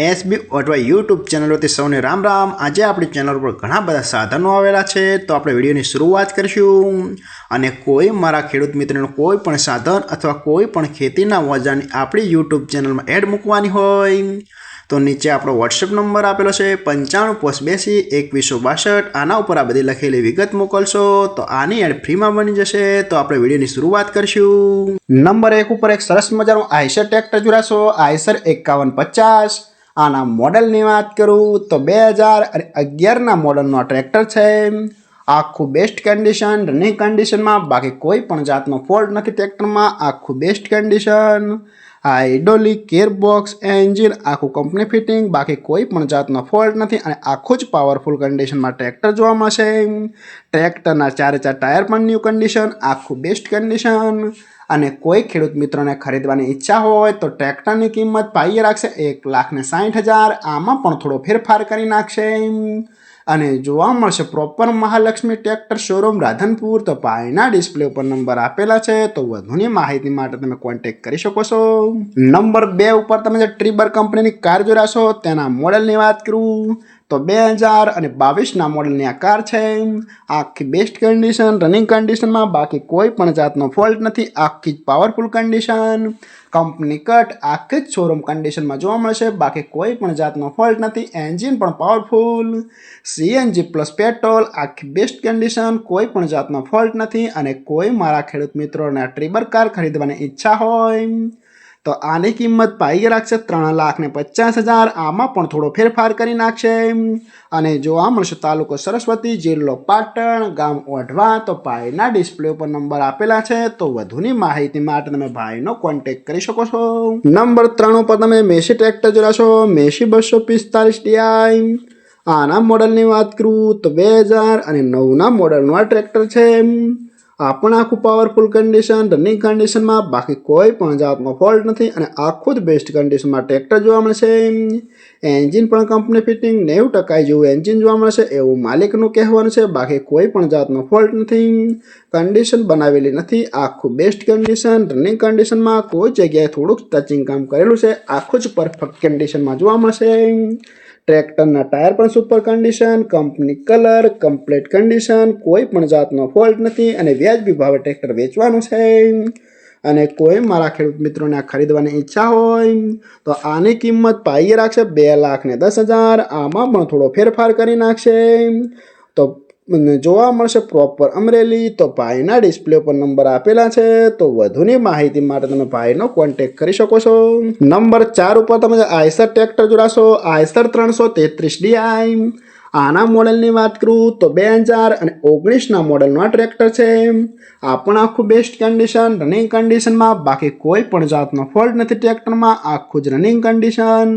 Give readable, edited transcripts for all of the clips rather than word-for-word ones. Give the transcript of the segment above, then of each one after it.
SB અथवा YouTube channel पर सौने राम राम। आज अपनी चैनल पर घણા બધા સાધનો આવેલા છે તો આપણે વિડિયોની શરૂઆત કરીશું। અને કોઈ મારા ખેડૂત મિત્રોનો કોઈ પણ સાધન અથવા કોઈ પણ ખેતીના ઓજારની આપણી YouTube ચેનલમાં એડ મૂકવાની હોય તો નીચે આપણો WhatsApp નંબર આપેલો છે 95822162। આના ઉપર આ બધી લખેલી વિગત મોકલશો તો આની એડ ફ્રીમાં બની જશે। તો આપણે વિડિયોની શરૂઆત કરીશું। નંબર 1 ઉપર એક સરસ મજાનું આઈસર ટ્રેક્ટર જોડાશો, આઈસર 5150। આના મોડલની વાત કરું તો 2011ના મોડલનો આ ટ્રેક્ટર છે। આખું બેસ્ટ કન્ડિશન, રનિંગ કન્ડિશનમાં, બાકી કોઈ પણ જાતનો ફોલ્ટ નથી ટ્રેક્ટરમાં। આખું best condition, hydraulic gearbox, engine આખું કંપની ફિટિંગ, બાકી કોઈ પણ જાતનો ફોલ્ટ નથી અને આખું જ પાવરફુલ કન્ડિશનમાં ટ્રેક્ટર જોવા મળશે। ટ્રેક્ટરના 4 ટાયર પણ ન્યૂ કન્ડિશન, આખું બેસ્ટ કન્ડિશન। અને કોઈ ખેડૂત મિત્રોને ખરીદવાની ઈચ્છા હોય તો ટ્રેક્ટરની કિંમત પાઈએ રાખશે 1,60,000। આમાં પણ થોડો ફેરફાર કરી નાખશે અને જોવા મળશે proper Mahalakshmi tractor showroom Radhanpur. તો પાયના ડિસ્પ્લે ઉપર નંબર આપેલા છે તો વધુની માહિતી માટે તમે કોન્ટેક્ટ કરી શકો છો। નંબર 2 ઉપર તમે જે ટ્રીબર કંપનીની કાર જોડાશો તેના મોડલની વાત કરું તો 2022ના મોડલની આ કાર છે। આખી બેસ્ટ કન્ડિશન, રનિંગ કન્ડિશનમાં, બાકી કોઈ પણ જાતનો ફોલ્ટ નથી। આખી જ પાવરફુલ કન્ડિશન, કંપની કટ, આખી જ શોરૂમ કન્ડિશનમાં જોવા મળશે, બાકી કોઈ પણ જાતનો ફોલ્ટ નથી। એન્જિન પણ પાવરફુલ, સીએનજી પ્લસ પેટ્રોલ, આખી બેસ્ટ કન્ડિશન, કોઈ પણ જાતનો ફોલ્ટ નથી। અને કોઈ મારા ખેડૂત મિત્રોને ટ્રીબર કાર ખરીદવાની ઈચ્છા હોય તો આની કિંમત પાઈ રાખશે 3,50,000। આમાં પણ થોડો ફેરફાર કરી નાખશે અને જોવા મળશે તાલુકો સરસ્વતી, જિલ્લો પાટણ, ગામ ઓઢવા। તો ભાઈના ડિસ્પ્લે ઉપર નંબર આપેલા છે તો વધુની માહિતી માટે તમે ભાઈનો કોન્ટેક્ટ કરી શકો છો। નંબર 3 ઉપર તમે મેસી ટ્રેક્ટર જોડાશો, મેસી 245 DI। આના મોડલની વાત કરું તો 2009ના મોડલનું આ ટ્રેક્ટર છે। આ પણ આખું પાવરફુલ કન્ડિશન, રનિંગ કન્ડિશનમાં, બાકી કોઈ પણ જાતનો ફોલ્ટ નથી અને આખું જ બેસ્ટ કન્ડિશનમાં ટ્રેક્ટર જોવા મળશે। એન્જિન પણ કંપની ફિટિંગ, 90% જેવું એન્જિન જોવા મળશે એવું માલિકનું કહેવાનું છે, બાકી કોઈ પણ જાતનો ફોલ્ટ નથી। કન્ડિશન બનાવેલી નથી, આખું બેસ્ટ કન્ડિશન, રનિંગ કન્ડિશનમાં, કોઈ જગ્યાએ થોડુંક ટચિંગ કામ કરેલું છે, આખું જ પરફેક્ટ કન્ડિશનમાં જોવા મળશે। ટ્રેક્ટરના ટાયર પણ super condition, company colour, complete condition, કોઈ પણ જાતનો ફોલ્ટ નથી અને વ્યાજબી ભાવે ટ્રેક્ટર વેચવાનું છે। અને કોઈ મારા ખેડૂત મિત્રોને આ ખરીદવાની ઈચ્છા હોય તો આની કિંમત પાઈએ રાખશે 2,10,000। આમાં પણ થોડો ફેરફાર કરી નાખશે તો જોવા મળશે પ્રોપર અમરેલી। તો ભાઈના ડિસ્પ્લે ઉપર નંબર આપેલા છે તો વધુની માહિતી માટે તમે ભાઈનો કોન્ટેક્ટ કરી શકો છો। નંબર 4 ઉપર તમે આઈસર ટ્રેક્ટર જોડાશો, આઈસર 333 DI। આના મોડલની વાત કરું તો 2019ના મોડલનું આ ટ્રેક્ટર છે। આ પણ આખું બેસ્ટ કન્ડિશન, રનિંગ કન્ડિશનમાં, બાકી કોઈ પણ જાતનો ફોલ્ટ નથી ટ્રેક્ટરમાં, આખું જ running condition,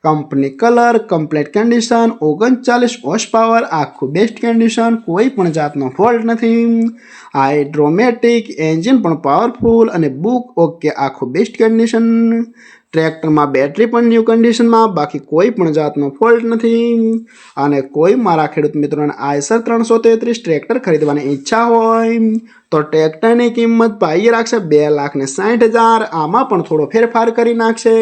company colour, complete condition, 39 horse power, આખું બેસ્ટ કન્ડિશન, કોઈ પણ જાતનો ફોલ્ટ નથી। હાઇડ્રોમેટિક, એન્જિન પણ પાવરફુલ અને બુક ઓકે, આખું બેસ્ટ કન્ડિશન। ટ્રેક્ટરમાં બેટરી પણ ન્યૂ કન્ડિશનમાં, બાકી કોઈ પણ જાતનો ફોલ્ટ નથી। અને કોઈ મારા ખેડૂત મિત્રોને આઈસર 333 ટ્રેક્ટર ખરીદવાની ઈચ્છા હોય તો ટ્રેક્ટરની કિંમત પાઈએ રાખશે 2,60,000। આમાં પણ થોડો ફેરફાર કરી નાખશે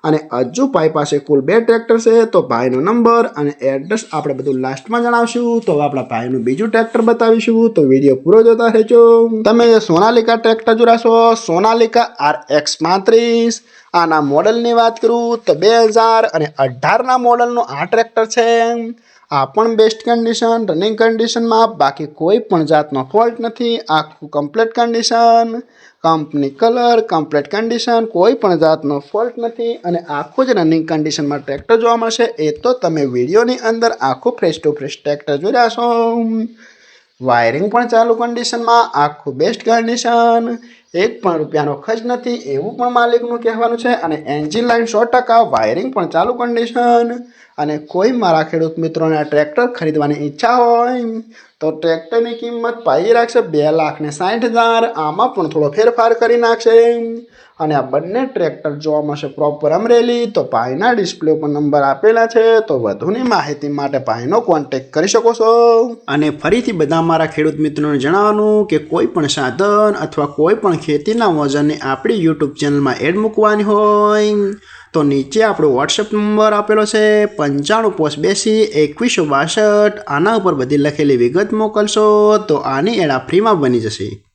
અને હજુ ભાઈ પાસે કુલ 2 ટ્રેક્ટર છે તો ભાઈનો નંબર અને એડ્રેસ આપણે બધું લાસ્ટમાં જણાવશું। તો આપણા ભાઈનું બીજું ટ્રેક્ટર બતાવીશું તો વિડીયો પૂરો જોતા રહેજો। તમે સોનાલિકા ટ્રેક્ટર જોડાશો, સોનાલિકા RX 35। આના મોડલની વાત કરું તો 2018ના મોડલનું આ ટ્રેક્ટર છે। આ પણ બેસ્ટ કન્ડિશન, રનિંગ કન્ડિશનમાં, બાકી કોઈ પણ જાતનો ફોલ્ટ નથી, આખું complete condition, company colour, complete condition, કોઈ પણ જાતનો ફોલ્ટ નથી અને આખું જ રનિંગ કન્ડિશનમાં ટ્રેક્ટર જોવા મળશે। એ તો તમે વિડીયોની અંદર આખું ફ્રેશ ટુ ફ્રેશ ટ્રેક્ટર જોઈ રહ્યા છો। વાયરિંગ પણ ચાલુ કન્ડિશનમાં, આખું બેસ્ટ કન્ડિશન, 1 પણ રૂપિયાનો ખર્ચ નથી એવું પણ માલિકનું કહેવાનું છે। અને એન્જિન લાઇન 100%, વાયરિંગ પણ ચાલુ કન્ડિશન। અને કોઈ મારા ખેડૂત મિત્રોને આ ટ્રેક્ટર ખરીદવાની ઈચ્છા હોય તો ટ્રેક્ટરની કિંમત પાઈ રાખશે 2,60,000। આમાં પણ થોડો ફેરફાર કરી નાખશે અને આ બંને ટ્રેક્ટર જોવા મળશે પ્રોપર અમરેલી। તો ભાઈના ડિસ્પ્લે ઉપર નંબર આપેલા છે તો વધુની માહિતી માટે ભાઈનો કોન્ટેક્ટ કરી શકો છો। અને ફરીથી બધા મારા ખેડૂત મિત્રોને જણાવવાનું કે કોઈ પણ સાધન અથવા કોઈ પણ ખેતીના ઓજારની આપણી YouTube ચેનલમાં એડ મૂકવાની હોય તો તો નીચે આપણો વોટ્સએપ નંબર આપેલો છે 9582 2162. આના ઉપર બધી લખેલી વિગત મોકલશો તો આની એડ ફ્રીમાં બની જશે.